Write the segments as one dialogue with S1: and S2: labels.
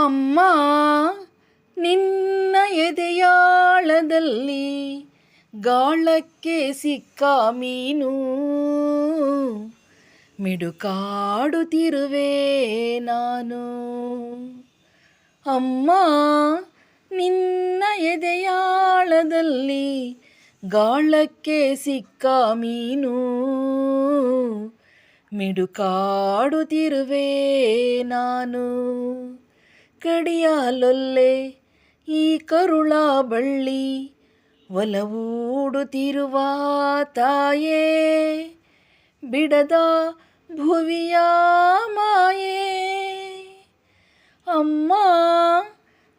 S1: ಅಮ್ಮ ನಿನ್ನ ಎದೆಯಾಳದಲ್ಲಿ ಗಾಳಕ್ಕೆ ಸಿಕ್ಕ ಮೀನು ಮಿಡುಕಾಡುತ್ತಿರುವೆ ನಾನು. ಅಮ್ಮ ನಿನ್ನ ಎದೆಯಾಳದಲ್ಲಿ ಗಾಳಕ್ಕೆ ಸಿಕ್ಕ ಮೀನು ಮಿಡುಕಾಡುತ್ತಿರುವೆ ನಾನು. ಕಡಿಯಾಲೊಲ್ಲೆ ಈ ಕರುಳ ಬಳ್ಳಿ ಒಲವೂಡುತ್ತಿರುವ ತಾಯೇ, ಬಿಡದ ಭುವಿಯ ಮಾಯೇ. ಅಮ್ಮ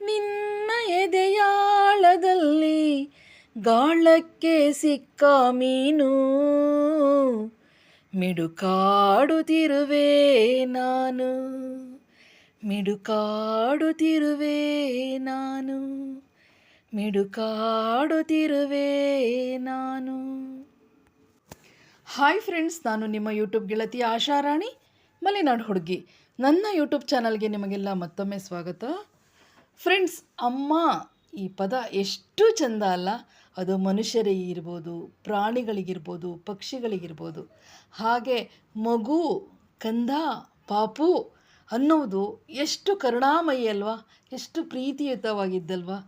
S1: ನಿನ್ನ ಎದೆಯಾಳದಲ್ಲಿ ಗಾಳಕ್ಕೆ ಸಿಕ್ಕ ಮೀನು ಮಿಡುಕಾಡುತ್ತಿರುವೆ ನಾನು, ಮಿಡುಕಾಡುತ್ತಿರುವೆ ನಾನು, ಮಿಡುಕಾಡುತ್ತಿರುವೆ ನಾನು. ಹಾಯ್ ಫ್ರೆಂಡ್ಸ್, ನಾನು ನಿಮ್ಮ ಯೂಟ್ಯೂಬ್ ಗೆಳತಿ ಆಶಾರಾಣಿ ಮಲೆನಾಡು ಹುಡುಗಿ. ನನ್ನ ಯೂಟ್ಯೂಬ್ ಚಾನಲ್ಗೆ ನಿಮಗೆಲ್ಲ ಮತ್ತೊಮ್ಮೆ ಸ್ವಾಗತ. ಫ್ರೆಂಡ್ಸ್, ಅಮ್ಮ ಈ ಪದ ಎಷ್ಟು ಚೆಂದ ಅಲ್ಲ. ಅದು ಮನುಷ್ಯರಿಗಿರ್ಬೋದು, ಪ್ರಾಣಿಗಳಿಗಿರ್ಬೋದು, ಪಕ್ಷಿಗಳಿಗಿರ್ಬೋದು. ಹಾಗೆ ಮಗು, ಕಂದ, ಪಾಪು ಅನ್ನೋದು ಎಷ್ಟು ಕರುಣಾಮಯಿ ಅಲ್ವಾ, ಎಷ್ಟು ಪ್ರೀತಿಯುತವಾಗಿದ್ದಲ್ವಾ.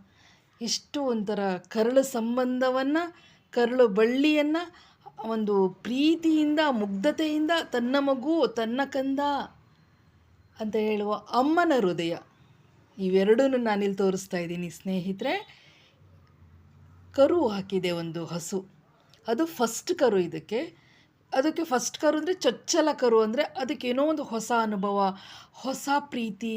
S1: ಎಷ್ಟು ಒಂಥರ ಕರಳು ಸಂಬಂಧವನ್ನು, ಕರಳು ಬಳ್ಳಿಯನ್ನು ಒಂದು ಪ್ರೀತಿಯಿಂದ, ಮುಗ್ಧತೆಯಿಂದ ತನ್ನ ಮಗು, ತನ್ನ ಕಂದ ಅಂತ ಹೇಳುವ ಅಮ್ಮನ ಹೃದಯ, ಇವೆರಡೂ ನಾನಿಲ್ಲಿ ತೋರಿಸ್ತಾ ಇದ್ದೀನಿ ಸ್ನೇಹಿತರೆ. ಕರು ಹಾಕಿದೆ ಒಂದು ಹಸು, ಅದು ಫಸ್ಟ್ ಕರು. ಅದಕ್ಕೆ ಫಸ್ಟ್ ಕರು ಅಂದರೆ ಚೊಚ್ಚಲ ಕರು, ಅಂದರೆ ಅದಕ್ಕೇನೋ ಒಂದು ಹೊಸ ಅನುಭವ, ಹೊಸ ಪ್ರೀತಿ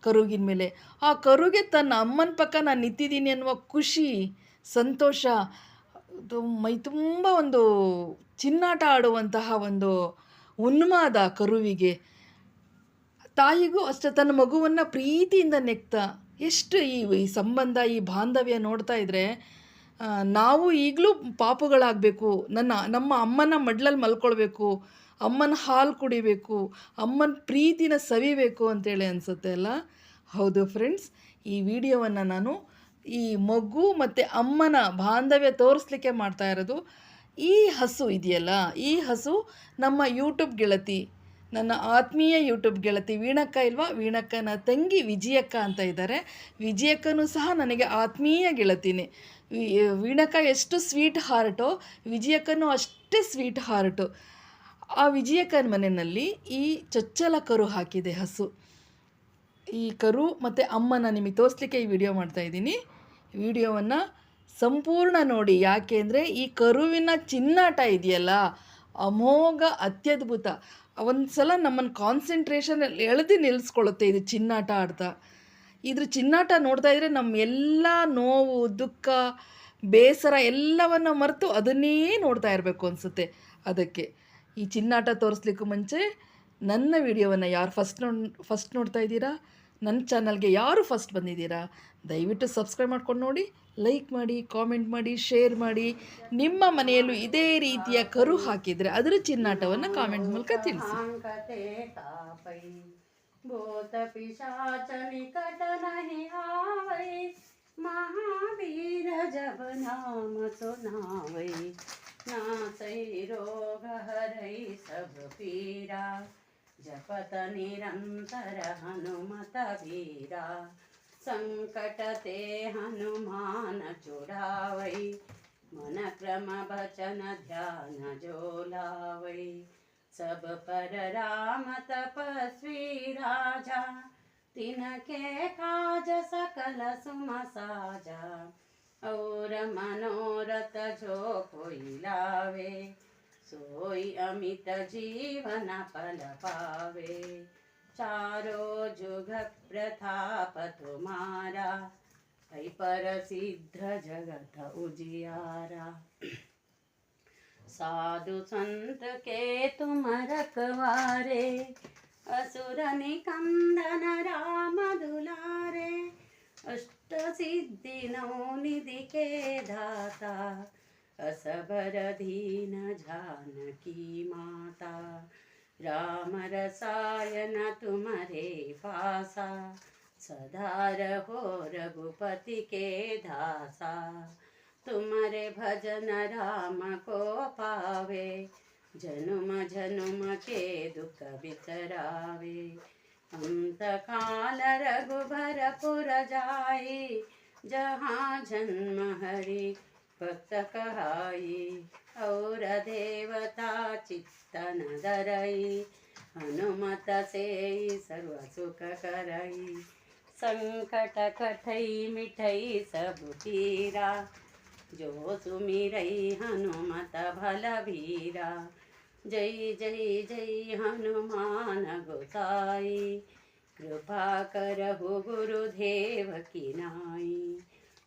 S1: ಕರುಗಿನ ಮೇಲೆ. ಆ ಕರುಗೆ ತನ್ನ ಅಮ್ಮನ ಪಕ್ಕ ನಾನು ನಿಂತಿದ್ದೀನಿ ಅನ್ನುವ ಖುಷಿ, ಸಂತೋಷ, ಮೈ ತುಂಬ ಒಂದು ಚಿನ್ನಾಟ ಆಡುವಂತಹ ಒಂದು ಉನ್ಮಾದ ಕರುವಿಗೆ. ತಾಯಿಗೂ ಅಷ್ಟೇ ತನ್ನ ಮಗುವನ್ನು ಪ್ರೀತಿಯಿಂದ ನೆಕ್ತಾ. ಎಷ್ಟು ಈ ಸಂಬಂಧ, ಈ ಬಾಂಧವ್ಯ ನೋಡ್ತಾ ಇದ್ದರೆ ನಾವು ಈಗಲೂ ಪಾಪುಗಳಾಗಬೇಕು, ನಮ್ಮ ಅಮ್ಮನ ಮಡ್ಲಲ್ಲಿ ಮಲ್ಕೊಳ್ಬೇಕು, ಅಮ್ಮನ ಹಾಲು ಕುಡಿಬೇಕು, ಅಮ್ಮನ ಪ್ರೀತಿನ ಸವಿಬೇಕು ಅಂತೇಳಿ ಅನಿಸುತ್ತೆ ಅಲ್ಲ. ಹೌದು ಫ್ರೆಂಡ್ಸ್, ಈ ವಿಡಿಯೋವನ್ನು ನಾನು ಈ ಮಗು ಮತ್ತು ಅಮ್ಮನ ಬಾಂಧವ್ಯ ತೋರಿಸ್ಲಿಕ್ಕೆ ಮಾಡ್ತಾ ಇರೋದು. ಈ ಹಸು ಇದೆಯಲ್ಲ, ಈ ಹಸು ನಮ್ಮ ಯೂಟ್ಯೂಬ್ ಗೆಳತಿ, ನನ್ನ ಆತ್ಮೀಯ ಯೂಟ್ಯೂಬ್ ಗೆಳತಿ ವೀಣಕ್ಕ ಇಲ್ವಾ, ವೀಣಕ್ಕನ ತಂಗಿ ವಿಜಯಕ್ಕ ಅಂತ ಇದ್ದಾರೆ. ವಿಜಯಕ್ಕನೂ ಸಹ ನನಗೆ ಆತ್ಮೀಯ ಗೆಳತಿನೇ. ವೀಣಕ್ಕ ಎಷ್ಟು ಸ್ವೀಟ್ ಹಾರ್ಟೋ, ವಿಜಯಕ್ಕನೂ ಅಷ್ಟೇ ಸ್ವೀಟ್ ಹಾರ್ಟು. ಆ ವಿಜಯಕ್ಕನ ಮನೆಯಲ್ಲಿ ಈ ಚೊಚ್ಚಲ ಕರು ಹಾಕಿದೆ ಹಸು. ಈ ಕರು ಮತ್ತು ಅಮ್ಮನ ನಿಮಗೆ ತೋರಿಸ್ಲಿಕ್ಕೆ ಈ ವಿಡಿಯೋ ಮಾಡ್ತಾಯಿದ್ದೀನಿ. ವಿಡಿಯೋವನ್ನು ಸಂಪೂರ್ಣ ನೋಡಿ. ಯಾಕೆ ಅಂದರೆ ಈ ಕರುವಿನ ಚಿನ್ನಾಟ ಇದೆಯಲ್ಲ, ಅಮೋಘ, ಅತ್ಯದ್ಭುತ. ಒಂದು ಸಲ ನಮ್ಮನ್ನು ಕಾನ್ಸಂಟ್ರೇಷನ್ ಎಳೆದು ನಿಲ್ಲಿಸ್ಕೊಳ್ಳುತ್ತೆ ಇದು ಚಿನ್ನಾಟ ಆಡ್ತಾ. ಇದ್ರ ಚಿನ್ನಾಟ ನೋಡ್ತಾ ಇದ್ದರೆ ನಮ್ಮ ಎಲ್ಲ ನೋವು, ದುಃಖ, ಬೇಸರ ಎಲ್ಲವನ್ನು ಮರೆತು ಅದನ್ನೇ ನೋಡ್ತಾ ಇರಬೇಕು ಅನಿಸುತ್ತೆ. ಅದಕ್ಕೆ ಈ ಚಿನ್ನಾಟ ತೋರಿಸ್ಲಿಕ್ಕೂ ಮುಂಚೆ ನನ್ನ ವಿಡಿಯೋವನ್ನು ಯಾರು ಫಸ್ಟ್ ನೋಡ್ತಾ ಇದ್ದೀರಾ, ನನ್ನ ಚಾನಲ್ಗೆ ಯಾರು ಫಸ್ಟ್ ಬಂದಿದ್ದೀರಾ, ದಯವಿಟ್ಟು ಸಬ್ಸ್ಕ್ರೈಬ್ ಮಾಡ್ಕೊಂಡು ನೋಡಿ, ಲೈಕ್ ಮಾಡಿ, ಕಾಮೆಂಟ್ ಮಾಡಿ, ಶೇರ್ ಮಾಡಿ. ನಿಮ್ಮ ಮನೆಯಲ್ಲೂ ಇದೇ ರೀತಿಯ ಕರು ಹಾಕಿದರೆ ಅದರ ಚಿನ್ನಾಟವನ್ನು ಕಾಮೆಂಟ್ ಮೂಲಕ ತಿಳಿಸಿ.
S2: भूत पिशाच निकट नहीं आवै, महावीर जब नाम सुनावै, नासै रोग हरै सब पीरा, जपत निरंतर हनुमत वीरा, संकट ते हनुमान छुड़ावै, मन क्रम वचन ध्यान जो लावै, सब पर राम तपस्वी राजा, तिनके काज सकल सुम साजा, और मनोरथ जो कोई लावे, सोई अमित जीवन फल पावे, चारो जुग प्रताप तुम्हारा, है पर सिद्ध जगत उजियारा, साधु संत के तुम रखवारे, असुर निकंदन राम दुलारे, अष्ट सिद्धि नौ निधि के दाता, असबर दीन जानकी माता, राम रसायन तुम्हारे पासा, सदा रहो रघुपति के दासा, तुम्हारे भजन राम को पावे, जनुम जनुम के दुख बिसरावे। अंत काल रघुबरपुर जाई, जहाँ जन्म हरि भक्त कहाई। और देवता चित्तन धरई, हनुमत से सर्व सुख करई। संकट कटई मिटई सब पीरा, जो सुमिरई हनुमत भल भीरा। जय जय जय हनुमान गोसाई, कृपा करहु गुरुदेव की नाई।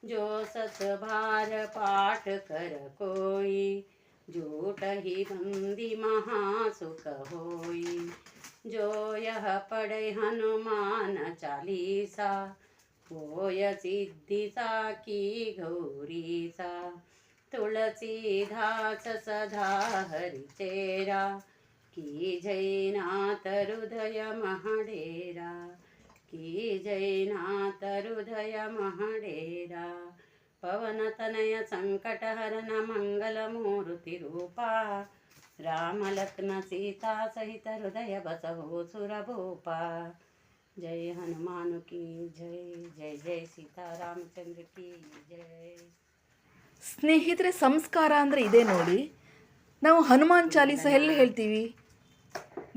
S2: जो सत बार पाठ कर कोई, झूठ ही बंदी महासुख होई। जो यह पढ़े हनुमान चालीसा, होय सिद्धि साकी गौरी सा। तुलसीदास सदा हरि चेरा, की जय नाथ हृदय महडेरा। की जय नाथ हृदय महडेरा। पवन तनय संकट हरन मंगल मूर्ति रूपा, राम लक्ष्मण सीता सहित हृदय बसहु सुर भूपा। जय हनुमान की जय, जय जय सीता रामचंद्र की जय।
S1: ಸ್ನೇಹಿತರೆ, ಸಂಸ್ಕಾರ ಅಂದರೆ ಇದೇ ನೋಡಿ. ನಾವು ಹನುಮಾನ್ ಚಾಲೀಸ ಎಲ್ಲಿ ಹೇಳ್ತೀವಿ?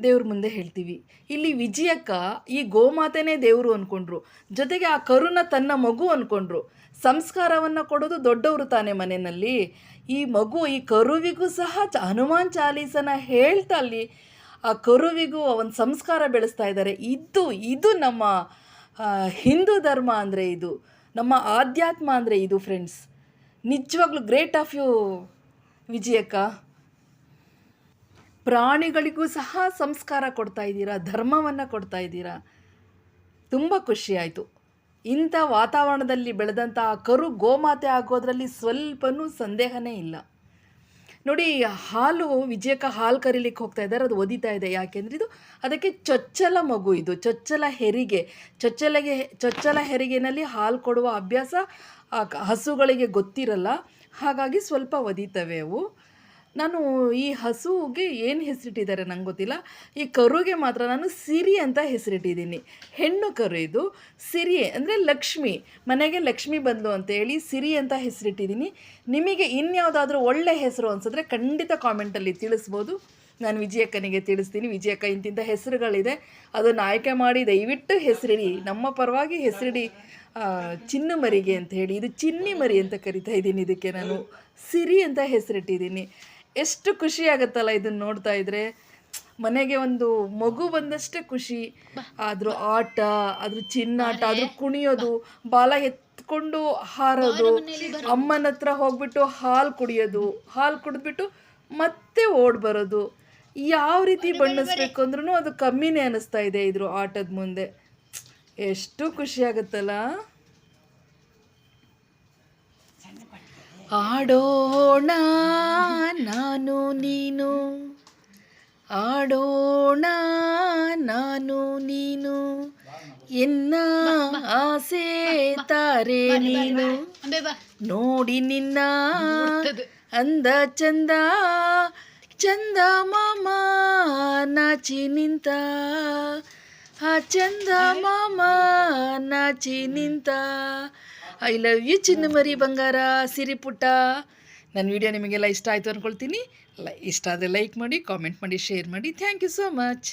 S1: ದೇವ್ರ ಮುಂದೆ ಹೇಳ್ತೀವಿ. ಇಲ್ಲಿ ವಿಜಯಕ್ಕ ಈ ಗೋಮಾತೆನೇ ದೇವರು ಅಂದ್ಕೊಂಡ್ರು, ಜೊತೆಗೆ ಆ ಕರುನ ತನ್ನ ಮಗು ಅಂದ್ಕೊಂಡ್ರು. ಸಂಸ್ಕಾರವನ್ನು ಕೊಡೋದು ದೊಡ್ಡವರು ತಾನೇ ಮನೆಯಲ್ಲಿ. ಈ ಮಗು, ಈ ಕರುವಿಗೂ ಸಹ ಹನುಮಾನ್ ಚಾಲೀಸನ ಹೇಳ್ತಾ ಅಲ್ಲಿ ಆ ಕರುವಿಗೂ ಒಂದು ಸಂಸ್ಕಾರ ಬೆಳೆಸ್ತಾ ಇದ್ದಾರೆ. ಇದು ನಮ್ಮ ಹಿಂದೂ ಧರ್ಮ ಅಂದರೆ, ಇದು ನಮ್ಮ ಆಧ್ಯಾತ್ಮ ಅಂದರೆ ಇದು ಫ್ರೆಂಡ್ಸ್. ನಿಜವಾಗ್ಲೂ ಗ್ರೇಟ್ ಆಫ್ ಯು ವಿಜಯಕ್ಕ. ಪ್ರಾಣಿಗಳಿಗೂ ಸಹ ಸಂಸ್ಕಾರ ಕೊಡ್ತಾ ಇದ್ದೀರಾ, ಧರ್ಮವನ್ನು ಕೊಡ್ತಾ ಇದ್ದೀರಾ. ತುಂಬ ಖುಷಿಯಾಯಿತು. ಇಂಥ ವಾತಾವರಣದಲ್ಲಿ ಬೆಳೆದಂಥ ಆ ಕರು ಗೋಮಾತೆ ಆಗೋದ್ರಲ್ಲಿ ಸ್ವಲ್ಪನೂ ಸಂದೇಹನೇ ಇಲ್ಲ. ನೋಡಿ, ಹಾಲು ವಿಜಯಕ್ಕ ಹಾಲು ಕರೀಲಿಕ್ಕೆ ಹೋಗ್ತಾ ಇದ್ದಾರೆ, ಅದು ಒದಿತಾ ಇದೆ. ಯಾಕೆಂದರೆ ಇದು ಅದಕ್ಕೆ ಚೊಚ್ಚಲ ಮಗು, ಇದು ಚೊಚ್ಚಲ ಹೆರಿಗೆ. ಚೊಚ್ಚಲ ಹೆರಿಗೆನಲ್ಲಿ ಹಾಲು ಕೊಡುವ ಅಭ್ಯಾಸ ಆ ಹಸುಗಳಿಗೆ ಗೊತ್ತಿರಲ್ಲ, ಹಾಗಾಗಿ ಸ್ವಲ್ಪ ಒದಿತವೆ ಅವು. ನಾನು ಈ ಹಸುವಿಗೆ ಏನು ಹೆಸರಿಟ್ಟಿದ್ದಾರೆ ನಂಗೆ ಗೊತ್ತಿಲ್ಲ. ಈ ಕರುಗೆ ಮಾತ್ರ ನಾನು ಸಿರಿ ಅಂತ ಹೆಸರಿಟ್ಟಿದ್ದೀನಿ. ಹೆಣ್ಣು ಕರು ಇದು. ಸಿರಿ ಅಂದರೆ ಲಕ್ಷ್ಮಿ, ಮನೆಗೆ ಲಕ್ಷ್ಮಿ ಬಂದ್ಲು ಅಂತೇಳಿ ಸಿರಿ ಅಂತ ಹೆಸರಿಟ್ಟಿದ್ದೀನಿ. ನಿಮಗೆ ಇನ್ಯಾವುದಾದ್ರೂ ಒಳ್ಳೆ ಹೆಸರು ಅನಿಸಿದ್ರೆ ಖಂಡಿತ ಕಾಮೆಂಟಲ್ಲಿ ತಿಳಿಸ್ಬೋದು, ನಾನು ವಿಜಯಕ್ಕನಿಗೆ ತಿಳಿಸ್ತೀನಿ. ವಿಜಯಕ್ಕ ಇಂತಿಂಥ ಹೆಸರುಗಳಿದೆ, ಅದನ್ನು ಆಯ್ಕೆ ಮಾಡಿ ದಯವಿಟ್ಟು ಹೆಸರಿಡಿ, ನಮ್ಮ ಪರವಾಗಿ ಹೆಸರಿಡಿ. ಚಿನ್ನು ಮರಿಗೆ ಅಂತ ಹೇಳಿ, ಇದು ಚಿನ್ನಿ ಮರಿ ಅಂತ ಕರಿತಾ ಇದ್ದೀನಿ. ಇದಕ್ಕೆ ನಾನು ಸಿರಿ ಅಂತ ಹೆಸರಿಟ್ಟಿದ್ದೀನಿ. ಎಷ್ಟು ಖುಷಿ ಆಗುತ್ತಲ್ಲ ಇದನ್ನು ನೋಡ್ತಾ ಇದ್ದರೆ. ಮನೆಗೆ ಒಂದು ಮಗು ಬಂದಷ್ಟೇ ಖುಷಿ. ಅದ್ರ ಆಟ, ಅದ್ರ ಚಿನ್ನಾಟ, ಅದ್ರ ಕುಣಿಯೋದು, ಬಾಲ ಎತ್ಕೊಂಡು ಹಾರೋದು, ಅಮ್ಮನ ಹತ್ರ ಹೋಗ್ಬಿಟ್ಟು ಹಾಲು ಕುಡಿಯೋದು, ಹಾಲು ಕುಡಿದ್ಬಿಟ್ಟು ಮತ್ತೆ ಓಡಿ ಬರೋದು. ಯಾವ ರೀತಿ ಬಣ್ಣಿಸ್ಬೇಕು ಅಂದ್ರೂ ಅದು ಕಮ್ಮಿನೇ ಅನ್ನಿಸ್ತಾ ಇದೆ ಇದ್ರ ಆಟದ ಮುಂದೆ. ಎಷ್ಟು ಖುಷಿಯಾಗುತ್ತಲ್ಲ. ಆಡೋಣ ನಾನು ನೀನು, ಆಡೋಣ ನಾನು ನೀನು, ಎನ್ನ ಆಸೆ ತಾರೆ ನೀನು, ನೋಡಿ ನಿನ್ನ ಅಂದ ಚಂದ, ಚಂದ ಮಾಮ ನಾಚಿ ನಿಂತ, ಆ ಚಂದ ಮಾಮ ನಾಚಿ ನಿಂತ. ಐ ಲವ್ ಯು ಚಿನ್ನ ಮರಿ ಬಂಗಾರ, ಸಿರಿ ಪುಟ್ಟ. ನನ್ನ ವಿಡಿಯೋ ನಿಮಗೆಲ್ಲ ಇಷ್ಟ ಆಯಿತು ಅಂದ್ಕೊಳ್ತೀನಿ. ಇಷ್ಟ ಆದರೆ ಲೈಕ್ ಮಾಡಿ, ಕಾಮೆಂಟ್ ಮಾಡಿ, ಶೇರ್ ಮಾಡಿ. Thank you so much.